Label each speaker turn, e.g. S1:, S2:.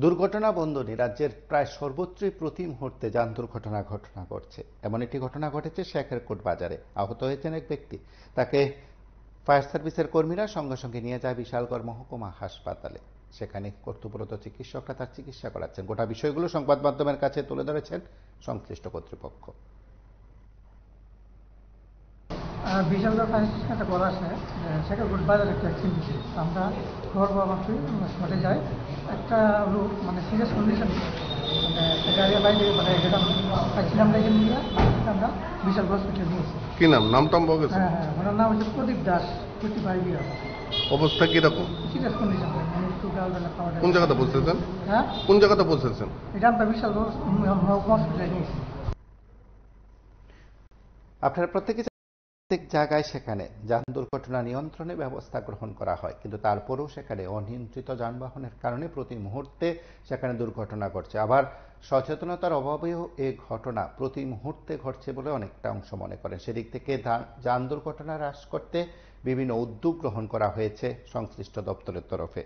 S1: দুর্ঘটনা বন্ধনী রাজ্যের প্রায় সর্বত্রই প্রতি মুহূর্তে যান দুর্ঘটনা ঘটনা ঘটছে। এমন একটি ঘটনা ঘটেছে শেখেরকোট বাজারে। আহত হয়েছেন এক ব্যক্তি। তাকে ফায়ার সার্ভিসের কর্মীরা সঙ্গে সঙ্গে নিয়ে যায় বিশালগড় মহকুমা হাসপাতালে। সেখানে কর্তব্যরত চিকিৎসকরা তার চিকিৎসা করাচ্ছেন। গোটা বিষয়গুলো সংবাদ মাধ্যমের কাছে তুলে ধরেছেন সংশ্লিষ্ট কর্তৃপক্ষ।
S2: বিশালগড় ফায়ার স্টেশনে একটা কল আসে শেখেরকোট বাজারে একটা অ্যাক্সিডেন্ট হয়েছে। আমরা খবর পাওয়া মাত্রই স্পটে যাই। একটা লোক সিরিয়াস কন্ডিশন, একটা গাড়ি বাইরে যেটা পাইছিলাম দেখে নিয়ে আমরা বিশালগড় হসপিটালে নিয়েছি।
S3: কি নামটাম পাওয়া গেছে?
S2: হ্যাঁ, ওনার নাম হচ্ছে প্রদীপ দাস, 55 ইয়ার।
S3: অবস্থা কিরকম?
S2: সিরিয়াস কন্ডিশন, একটু গালবেলা খাওয়া।
S3: কোন জায়গাতে পৌঁছেছেন?
S2: হ্যাঁ,
S3: কোন জায়গাতে পৌঁছেছেন?
S2: এটা আমরা বিশালগড় মহকুমা হসপিটালে নিয়েছি।
S1: আপনারা প্রত্যেক জায়গায় সেখানে যান দুর্ঘটনা নিয়ন্ত্রণে ব্যবস্থা গ্রহণ করা হয়, কিন্তু তারপরেও সেখানে অনিয়ন্ত্রিত যানবাহনের কারণে প্রতি মুহূর্তে সেখানে দুর্ঘটনা ঘটছে। আবার সচেতনতার অভাবেও এই ঘটনা প্রতি মুহূর্তে ঘটছে বলে অনেকটা অংশ মনে করেন। সেদিক থেকে যান দুর্ঘটনা হ্রাস করতে বিভিন্ন উদ্যোগ গ্রহণ করা হয়েছে সংশ্লিষ্ট দপ্তরের তরফে।